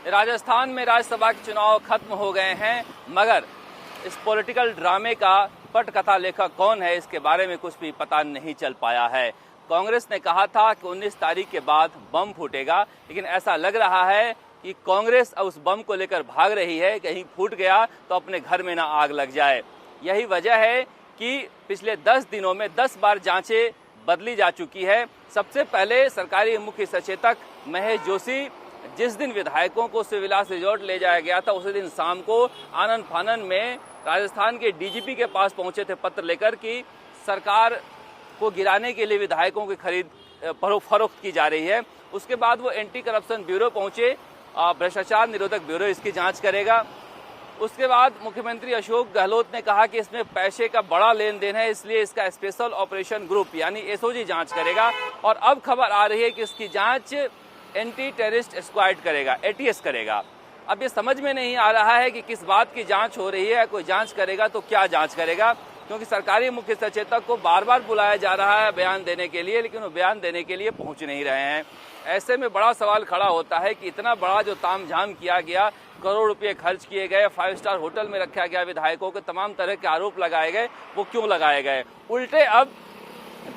राजस्थान में राज्यसभा के चुनाव खत्म हो गए हैं, मगर इस पॉलिटिकल ड्रामे का पटकथा लेखक कौन है इसके बारे में कुछ भी पता नहीं चल पाया है। कांग्रेस ने कहा था कि 19 तारीख के बाद बम फूटेगा, लेकिन ऐसा लग रहा है कि कांग्रेस उस बम को लेकर भाग रही है, कहीं फूट गया तो अपने घर में ना आग लग जाए। यही वजह है कि पिछले 10 दिनों में 10 बार जांचें बदली जा चुकी है। सबसे पहले सरकारी मुख्य सचेतक महेश जोशी, जिस दिन विधायकों को सिविलास रिजॉर्ट ले जाया गया था, उसी दिन शाम को आनन फानन में राजस्थान के डीजीपी के पास पहुंचे थे पत्र लेकर कि सरकार को गिराने के लिए विधायकों की खरीद फरोख्त की जा रही है। उसके बाद वो एंटी करप्शन ब्यूरो पहुंचे, भ्रष्टाचार निरोधक ब्यूरो इसकी जांच करेगा। उसके बाद मुख्यमंत्री अशोक गहलोत ने कहा कि इसमें पैसे का बड़ा लेन देन है, इसलिए इसका स्पेशल ऑपरेशन ग्रुप यानी एसओजी जांच करेगा। और अब खबर आ रही है कि इसकी जांच एंटी टेररिस्ट स्क्वाड करेगा, एटीएस करेगा। अब ये समझ में नहीं आ रहा है कि किस बात की जांच हो रही है। कोई जांच करेगा तो क्या जांच करेगा, क्योंकि सरकारी मुख्य सचेतक को बार बार बुलाया जा रहा है बयान देने के लिए, लेकिन वो बयान देने के लिए पहुंच नहीं रहे हैं। ऐसे में बड़ा सवाल खड़ा होता है कि इतना बड़ा जो तामझाम किया गया, करोड़ रुपए खर्च किए गए, 5 स्टार होटल में रखा गया, विधायकों के तमाम तरह के आरोप लगाए गए, वो क्यों लगाए गए। उल्टे अब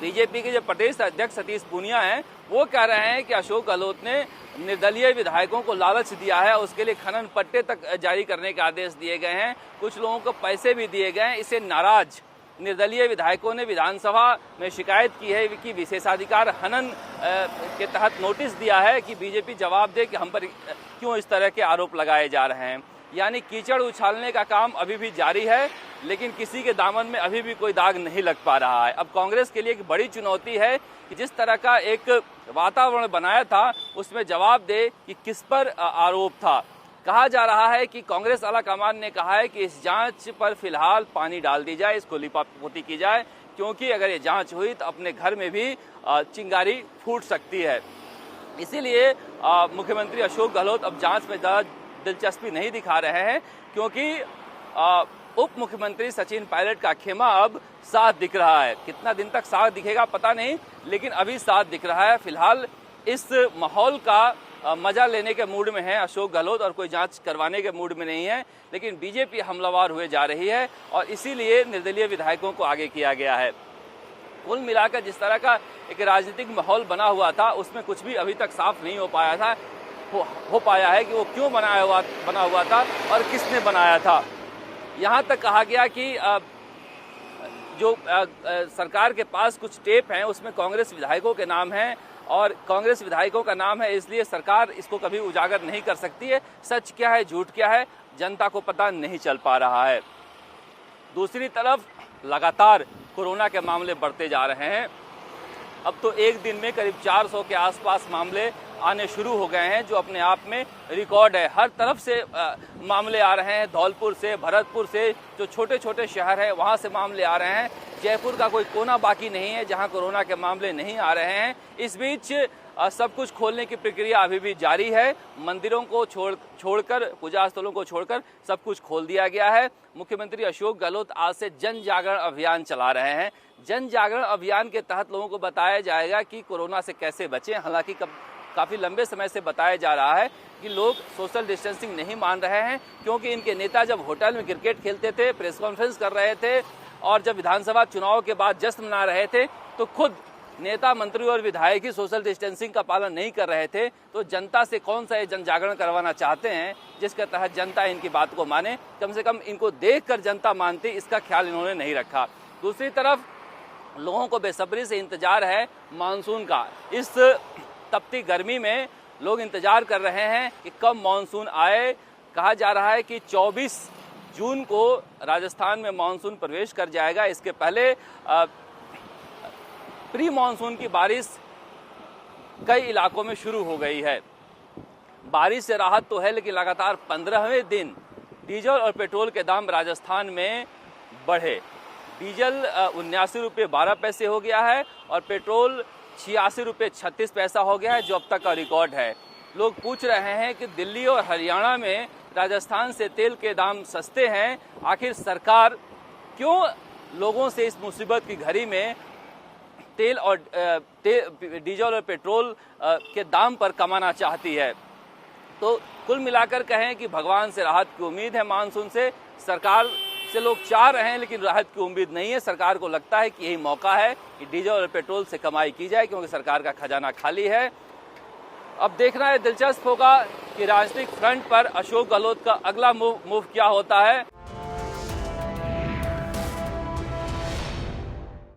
बीजेपी के जो प्रदेश अध्यक्ष सतीश पूनिया हैं, वो कह रहे हैं कि अशोक गहलोत ने निर्दलीय विधायकों को लालच दिया है, उसके लिए खनन पट्टे तक जारी करने के आदेश दिए गए हैं, कुछ लोगों को पैसे भी दिए गए हैं। इससे नाराज निर्दलीय विधायकों ने विधानसभा में शिकायत की है कि विशेषाधिकार हनन के तहत नोटिस दिया है कि बीजेपी जवाब दे कि हम पर क्यों इस तरह के आरोप लगाए जा रहे हैं। यानी कीचड़ उछालने का काम अभी भी जारी है, लेकिन किसी के दामन में अभी भी कोई दाग नहीं लग पा रहा है। अब कांग्रेस के लिए एक बड़ी चुनौती है कि जिस तरह का एक वातावरण बनाया था उसमें जवाब दे कि किस पर आरोप था। कहा जा रहा है कि कांग्रेस आला कमान ने कहा है कि इस जांच पर फिलहाल पानी डाल दी जाए, इसको लिपापोती की जाए, क्योंकि अगर ये जांच हुई तो अपने घर में भी चिंगारी फूट सकती है। इसीलिए मुख्यमंत्री अशोक गहलोत अब जांच में ज़्यादा दिलचस्पी नहीं दिखा रहे हैं, क्योंकि उप मुख्यमंत्री सचिन पायलट का खेमा अब साथ दिख रहा है। कितना दिन तक साथ दिखेगा पता नहीं, लेकिन अभी साथ दिख रहा है। फिलहाल इस माहौल का मजा लेने के मूड में है अशोक गहलोत और कोई जांच करवाने के मूड में नहीं है, लेकिन बीजेपी हमलावर हुए जा रही है और इसीलिए निर्दलीय विधायकों को आगे किया गया है। कुल मिलाकर जिस तरह का एक राजनीतिक माहौल बना हुआ था, उसमें कुछ भी अभी तक साफ नहीं हो पाया है कि वो क्यों बना हुआ था और किसने बनाया था। यहाँ तक कहा गया कि जो सरकार के पास कुछ टेप हैं उसमें कांग्रेस विधायकों के नाम हैं, और कांग्रेस विधायकों का नाम है इसलिए सरकार इसको कभी उजागर नहीं कर सकती है। सच क्या है झूठ क्या है जनता को पता नहीं चल पा रहा है। दूसरी तरफ लगातार कोरोना के मामले बढ़ते जा रहे हैं। अब तो एक दिन में करीब 400 के आसपास मामले आने शुरू हो गए हैं, जो अपने आप में रिकॉर्ड है। हर तरफ से मामले आ रहे हैं, धौलपुर से, भरतपुर से, जो छोटे छोटे शहर हैं वहां से मामले आ रहे हैं। जयपुर का कोई कोना बाकी नहीं है जहां कोरोना के मामले नहीं आ रहे हैं। इस बीच सब कुछ खोलने की प्रक्रिया अभी भी जारी है। मंदिरों को छोड़कर, पूजा स्थलों को छोड़कर सब कुछ खोल दिया गया है। मुख्यमंत्री अशोक गहलोत आज से जन जागरण अभियान चला रहे हैं। जन जागरण अभियान के तहत लोगों को बताया जाएगा कि कोरोना से कैसे बचें। हालांकि काफी लंबे समय से बताया जा रहा है कि लोग सोशल डिस्टेंसिंग नहीं मान रहे हैं, क्योंकि इनके नेता जब होटल में क्रिकेट खेलते थे, प्रेस कॉन्फ्रेंस कर रहे थे और जब विधानसभा चुनाव के बाद जश्न मना रहे थे, तो खुद नेता, मंत्री और विधायक ही सोशल डिस्टेंसिंग का पालन नहीं कर रहे थे। तो जनता से कौन सा ये जन जागरण करवाना चाहते हैं जिसके तहत जनता इनकी बात को माने। कम से कम इनको देखकर जनता मानती, इसका ख्याल इन्होंने नहीं रखा। दूसरी तरफ लोगों को बेसब्री से इंतजार है मानसून का। इस तपती गर्मी में लोग इंतजार कर रहे हैं कि कब मानसून आए। कहा जा रहा है कि 24 जून को राजस्थान में मानसून प्रवेश कर जाएगा। इसके पहले प्री मानसून की बारिश कई इलाकों में शुरू हो गई है। बारिश से राहत तो है, लेकिन लगातार 15वें दिन डीजल और पेट्रोल के दाम राजस्थान में बढ़े। डीजल 79 रुपये 12 पैसे हो गया है और पेट्रोल 86 रुपये 36 पैसा हो गया है, जो अब तक का रिकॉर्ड है। लोग पूछ रहे हैं कि दिल्ली और हरियाणा में राजस्थान से तेल के दाम सस्ते हैं, आखिर सरकार क्यों लोगों से इस मुसीबत की घड़ी में डीजल और पेट्रोल के दाम पर कमाना चाहती है। तो कुल मिलाकर कहें कि भगवान से राहत की उम्मीद है मानसून से, सरकार से लोग चाह रहे हैं लेकिन राहत की उम्मीद नहीं है। सरकार को लगता है कि यही मौका है कि डीजल और पेट्रोल से कमाई की जाए, क्योंकि सरकार का खजाना खाली है। अब देखना है, दिलचस्प होगा कि राजनीतिक फ्रंट पर अशोक गहलोत का अगला मूव क्या होता है।